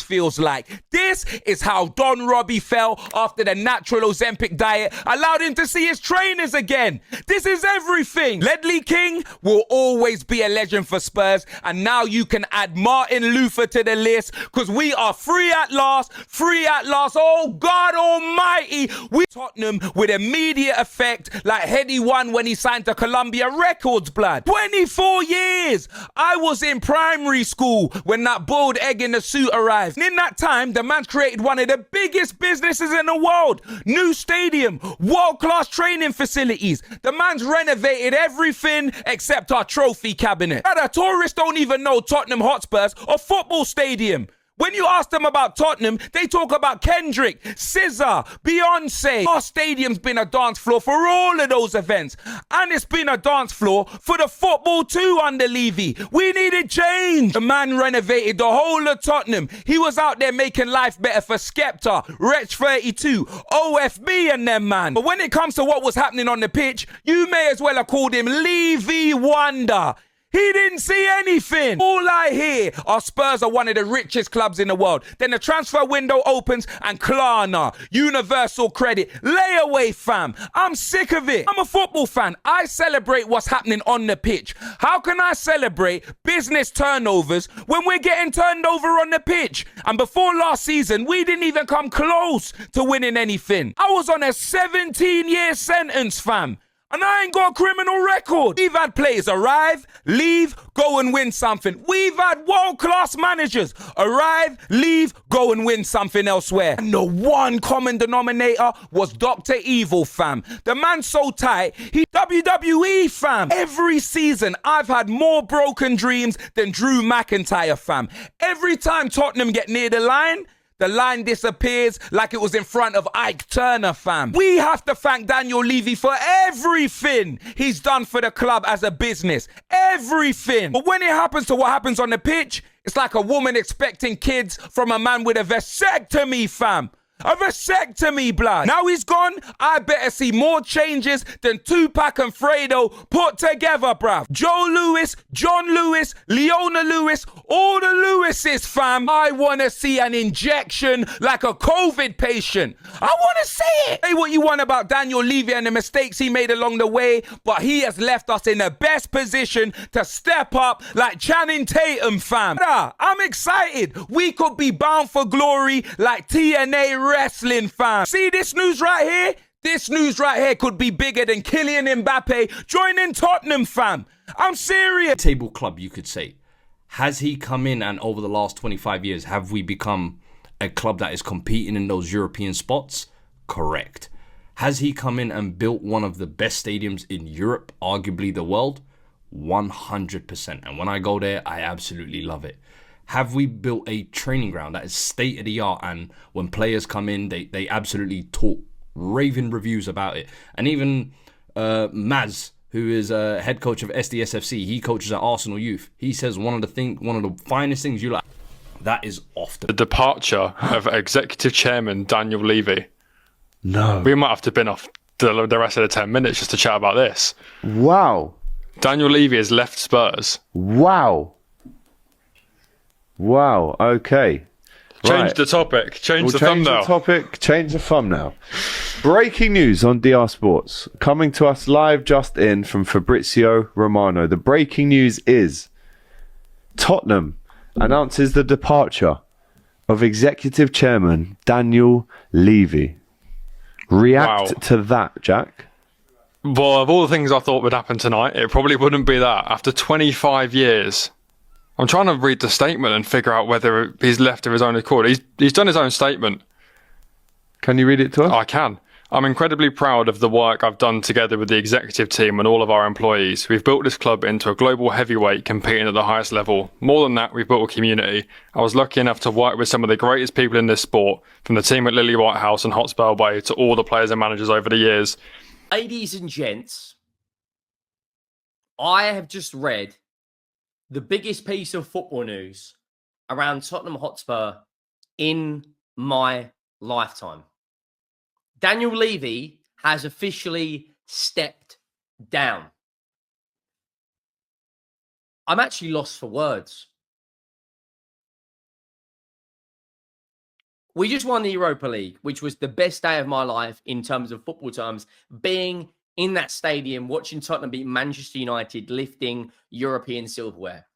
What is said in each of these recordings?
feels like. This is how Don Robbie felt after the natural Ozempic diet allowed him to see his trainers again. This is everything. Ledley King will always be a legend for Spurs, and now you can add Martin Luther to the list because we are free at last. Oh God almighty. We Tottenham with immediate effect like Heady won when he signed to Columbia Records, blood. 24 years. I was in primary school when that boiled egg in the suit arrived. And in that time, the man's created one of the biggest businesses in the world. New stadium, world-class training facilities. The man's renovated everything except our trophy cabinet. The tourists don't even know Tottenham Hotspurs or football stadium. When you ask them about Tottenham, they talk about Kendrick, SZA, Beyonce. Our stadium's been a dance floor for all of those events. And it's been a dance floor for the football too under Levy. We needed change. The man renovated the whole of Tottenham. He was out there making life better for Skepta, Wretch 32, OFB and them, man. But when it comes to what was happening on the pitch, you may as well have called him Levy Wonder. He didn't see anything. All I hear are Spurs are one of the richest clubs in the world. Then the transfer window opens and Klarna, Universal Credit, layaway fam. I'm sick of it. I'm a football fan. I celebrate what's happening on the pitch. How can I celebrate business turnovers when we're getting turned over on the pitch? And before last season, we didn't even come close to winning anything. I was on a 17-year sentence, fam. And I ain't got a criminal record. We've had players arrive, leave, go and win something. We've had world-class managers arrive, leave, go and win something elsewhere. And the one common denominator was Dr. Evil, fam. The man's so tight, he WWE, fam. Every season, I've had more broken dreams than Drew McIntyre, fam. Every time Tottenham get near the line disappears like it was in front of Ike Turner, fam. We have to thank Daniel Levy for everything he's done for the club as a business. Everything. But when it happens to what happens on the pitch, it's like a woman expecting kids from a man with a vasectomy, fam. A vasectomy, blood. Now he's gone, I better see more changes than Tupac and Fredo put together, bruv. Joe Lewis, John Lewis, Leona Lewis, all the Lewises, fam. I want to see an injection like a COVID patient. I want to see it. Say what you want about Daniel Levy and the mistakes he made along the way, but he has left us in the best position to step up like Channing Tatum, fam. I'm excited. We could be bound for glory like TNA Wrestling, fam. See this news right here? This news right here could be bigger than Kylian Mbappe joining Tottenham, fam. I'm serious. Table club, you could say. Has he come in and over the last 25 years, have we become a club that is competing in those European spots? Correct. Has he come in and built one of the best stadiums in Europe, arguably the world? 100%. And when I go there, I absolutely love it. Have we built a training ground that is state of the art, and when players come in, they absolutely talk raving reviews about it? And even Maz, who is head coach of SDSFC, he coaches at Arsenal Youth. He says one of the finest things you like. That is off the departure of executive chairman Daniel Levy. No, we might have to bin off the rest of the 10 minutes just to chat about this. Wow. Daniel Levy has left Spurs. Wow. Okay. Change the topic. Change the thumbnail. Change the thumbnail. Breaking news on DR Sports. Coming to us live just in from Fabrizio Romano. The breaking news is Tottenham announces the departure of executive chairman Daniel Levy. React to that, Jack. Well, of all the things I thought would happen tonight, it probably wouldn't be that. After 25 years... I'm trying to read the statement and figure out whether he's left of his own accord. He's done his own statement. Can you read it to us? I can. I'm incredibly proud of the work I've done together with the executive team and all of our employees. We've built this club into a global heavyweight competing at the highest level. More than that, we've built a community. I was lucky enough to work with some of the greatest people in this sport, from the team at Lily Whitehouse and Hotspur Bay to all the players and managers over the years. Ladies and gents, I have just read the biggest piece of football news around Tottenham Hotspur in my lifetime. Daniel Levy has officially stepped down. I'm actually lost for words. We just won the Europa League, which was the best day of my life in terms of football terms, being in that stadium, watching Tottenham beat Manchester United, lifting European silverware.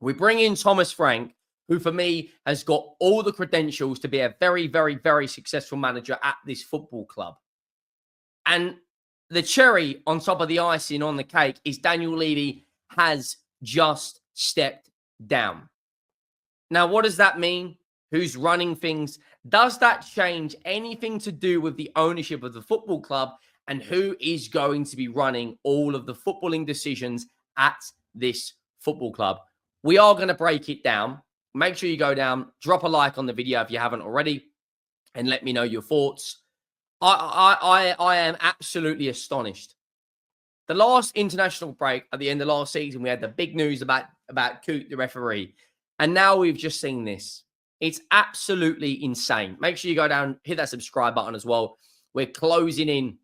We bring in Thomas Frank, who for me has got all the credentials to be a very, very, very successful manager at this football club. And the cherry on top of the icing on the cake is Daniel Levy has just stepped down. Now, what does that mean? Who's running things? Does that change anything to do with the ownership of the football club and who is going to be running all of the footballing decisions at this football club? We are going to break it down. Make sure you go down, drop a like on the video if you haven't already, and let me know your thoughts. I am absolutely astonished. The last international break at the end of last season, we had the big news about Coot, the referee. And now we've just seen this. It's absolutely insane. Make sure you go down, hit that subscribe button as well. We're closing in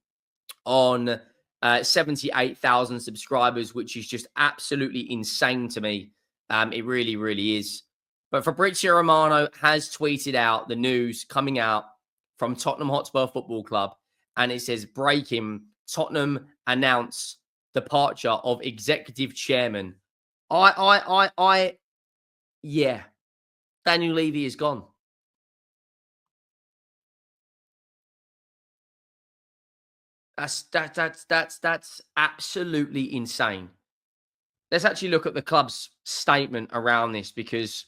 on 78,000 subscribers, which is just absolutely insane to me. It really, really is. But Fabrizio Romano has tweeted out the news coming out from Tottenham Hotspur Football Club. And it says, breaking, Tottenham announce departure of executive chairman. Yeah. Daniel Levy is gone. That's absolutely insane. Let's actually look at the club's statement around this, because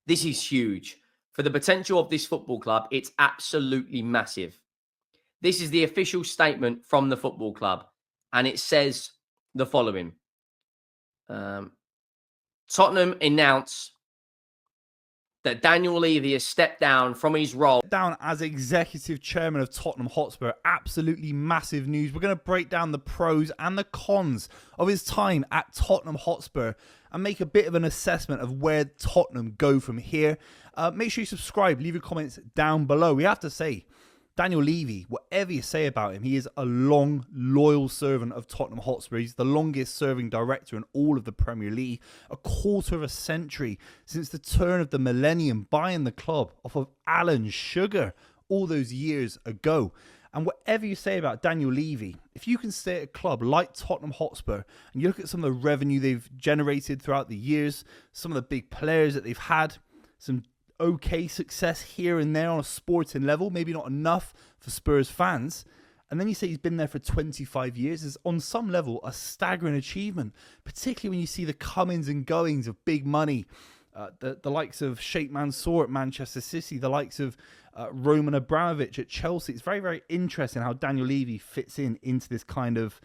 this is huge. For the potential of this football club, it's absolutely massive. This is the official statement from the football club, and it says the following. Tottenham announce that Daniel Levy has stepped down from his role. Down as executive chairman of Tottenham Hotspur. Absolutely massive news. We're going to break down the pros and the cons of his time at Tottenham Hotspur and make a bit of an assessment of where Tottenham go from here. Make sure you subscribe, leave your comments down below. We have to say, Daniel Levy, whatever you say about him, he is a long, loyal servant of Tottenham Hotspur. He's the longest serving director in all of the Premier League. A quarter of a century since the turn of the millennium, buying the club off of Alan Sugar all those years ago. And whatever you say about Daniel Levy, if you can stay at a club like Tottenham Hotspur and you look at some of the revenue they've generated throughout the years, some of the big players that they've had, some okay success here and there on a sporting level, maybe not enough for Spurs fans, and then you say he's been there for 25 years, is on some level a staggering achievement, particularly when you see the comings and goings of big money, the likes of Sheikh Mansour at Manchester City, the likes of Roman Abramovich at Chelsea. It's very, very interesting how Daniel Levy fits into this kind of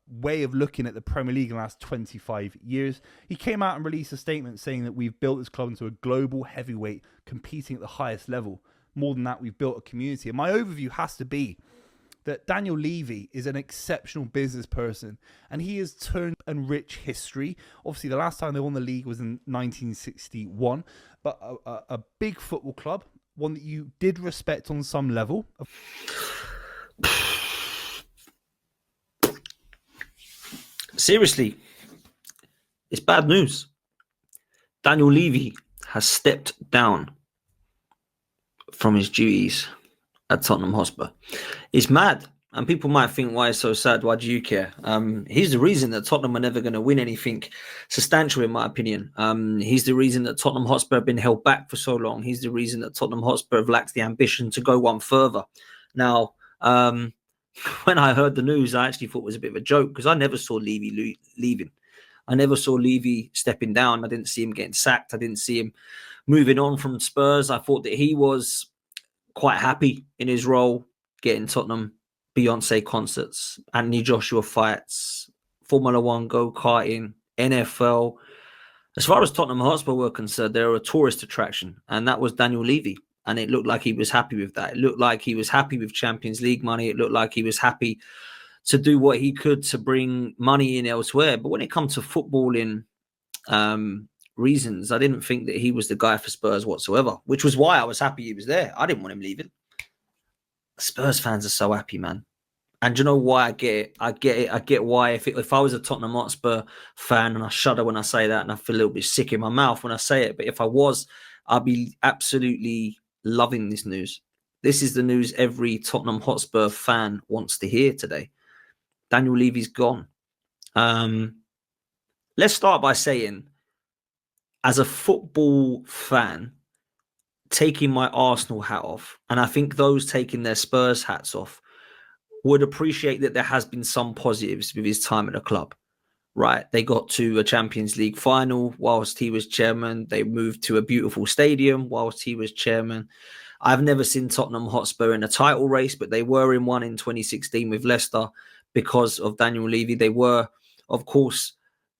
way of looking at the Premier League in the last 25 years. He came out and released a statement saying that we've built this club into a global heavyweight competing at the highest level. More than that, we've built a community. And my overview has to be that Daniel Levy is an exceptional business person, and he has turned and rich history. Obviously, the last time they won the league was in 1961, but a big football club, one that you did respect on some level. Seriously, it's bad news. Daniel Levy has stepped down from his duties at Tottenham Hotspur. It's mad, and people might think, why it's so sad? Why do you care? He's the reason that Tottenham are never going to win anything substantial, in my opinion. He's the reason that Tottenham Hotspur have been held back for so long. He's the reason that Tottenham Hotspur have lacked the ambition to go one further. Now, when I heard the news, I actually thought it was a bit of a joke, because I never saw Levy leaving. I never saw Levy stepping down. I didn't see him getting sacked. I didn't see him moving on from Spurs. I thought that he was quite happy in his role, getting Tottenham Beyonce concerts, Anthony Joshua fights, Formula One go-karting, NFL. As far as Tottenham Hotspur were concerned, they were a tourist attraction, and that was Daniel Levy. And it looked like he was happy with that. It looked like he was happy with Champions League money. It looked like he was happy to do what he could to bring money in elsewhere. But when it comes to footballing reasons, I didn't think that he was the guy for Spurs whatsoever, which was why I was happy he was there. I didn't want him leaving. Spurs fans are so happy, man. And do you know why? I get it. I get why. If I was a Tottenham Hotspur fan, and I shudder when I say that, and I feel a little bit sick in my mouth when I say it, but if I was, I'll be absolutely loving this news. This is the news every Tottenham Hotspur fan wants to hear today. Daniel Levy's gone. Let's start by saying, as a football fan, taking my Arsenal hat off, and I think those taking their Spurs hats off would appreciate that there has been some positives with his time at the club. Right, they got to a Champions League final whilst he was chairman. They moved to a beautiful stadium whilst he was chairman. I've never seen Tottenham Hotspur in a title race, but they were in one in 2016 with Leicester because of Daniel Levy. They were, of course,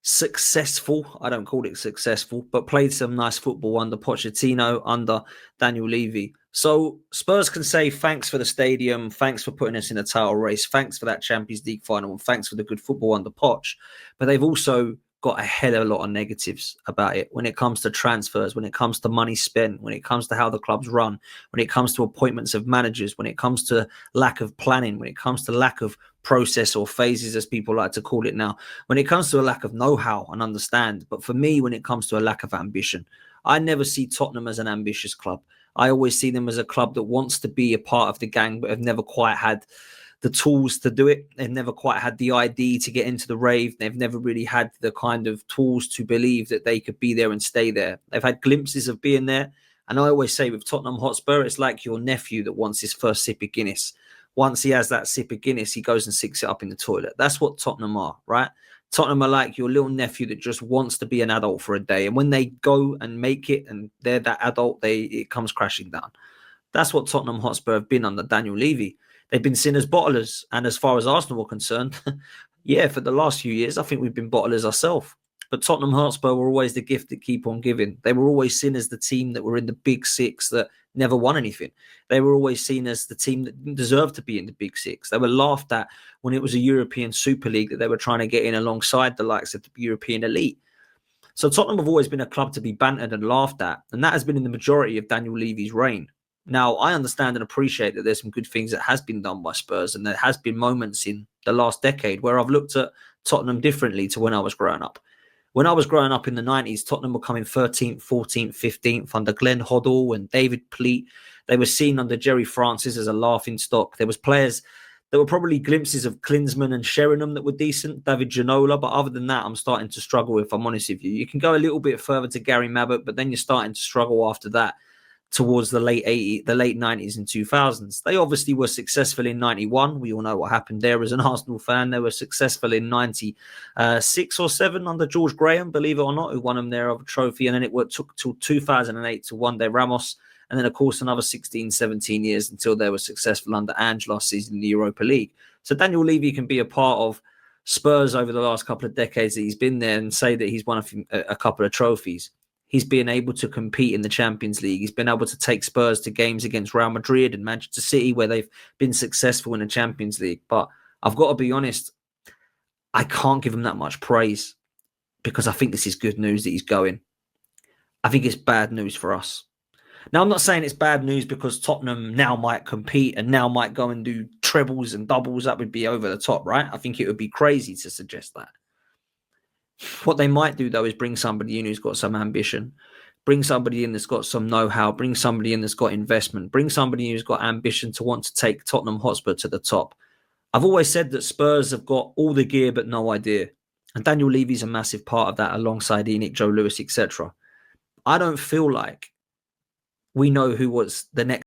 successful. I don't call it successful, but played some nice football under Pochettino, under Daniel Levy. So Spurs can say thanks for the stadium, thanks for putting us in a title race, thanks for that Champions League final, and thanks for the good football under Poch. But they've also got a hell of a lot of negatives about it when it comes to transfers, when it comes to money spent, when it comes to how the club's run, when it comes to appointments of managers, when it comes to lack of planning, when it comes to lack of process or phases, as people like to call it now, when it comes to a lack of know-how and understand. But for me, when it comes to a lack of ambition, I never see Tottenham as an ambitious club. I always see them as a club that wants to be a part of the gang, but have never quite had the tools to do it. They've never quite had the ID to get into the rave. They've never really had the kind of tools to believe that they could be there and stay there. They've had glimpses of being there. And I always say with Tottenham Hotspur, it's like your nephew that wants his first sip of Guinness. Once he has that sip of Guinness, he goes and sticks it up in the toilet. That's what Tottenham are, right? Tottenham are like your little nephew that just wants to be an adult for a day. And when they go and make it and they're that adult, it comes crashing down. That's what Tottenham Hotspur have been under Daniel Levy. They've been seen as bottlers. And as far as Arsenal were concerned, yeah, for the last few years, I think we've been bottlers ourselves. But Tottenham Hotspur were always the gift that keep on giving. They were always seen as the team that were in the big six that never won anything. They were always seen as the team that deserved to be in the big six. They were laughed at when it was a European Super League that they were trying to get in alongside the likes of the European elite. So Tottenham have always been a club to be bantered and laughed at. And that has been in the majority of Daniel Levy's reign. Now, I understand and appreciate that there's some good things that has been done by Spurs. And there has been moments in the last decade where I've looked at Tottenham differently to when I was growing up. When I was growing up in the 90s, Tottenham were coming 13th, 14th, 15th under Glenn Hoddle and David Pleat. They were seen under Jerry Francis as a laughing stock. There was players that were probably glimpses of Klinsmann and Sheringham that were decent, David Ginola. But other than that, I'm starting to struggle, if I'm honest with you. You can go a little bit further to Gary Mabbott, but then you're starting to struggle after that towards the late 90s and 2000s. They obviously were successful in 91. We all know what happened there as an Arsenal fan. They were successful in 96 or 7 under George Graham, believe it or not, who won them their other trophy. And then it took till 2008 to one day Ramos. And then, of course, another 16, 17 years until they were successful under Ange last season in the Europa League. So Daniel Levy can be a part of Spurs over the last couple of decades that he's been there and say that he's won a couple of trophies. He's been able to compete in the Champions League. He's been able to take Spurs to games against Real Madrid and Manchester City where they've been successful in the Champions League. But I've got to be honest, I can't give him that much praise because I think this is good news that he's going. I think it's bad news for us. Now, I'm not saying it's bad news because Tottenham now might compete and now might go and do trebles and doubles. That would be over the top, right? I think it would be crazy to suggest that. What they might do, though, is bring somebody in who's got some ambition, bring somebody in that's got some know-how, bring somebody in that's got investment, bring somebody who's got ambition to want to take Tottenham Hotspur to the top. I've always said that Spurs have got all the gear but no idea. And Daniel Levy's a massive part of that alongside Enoch, Joe Lewis, etc. I don't feel like we know who was the next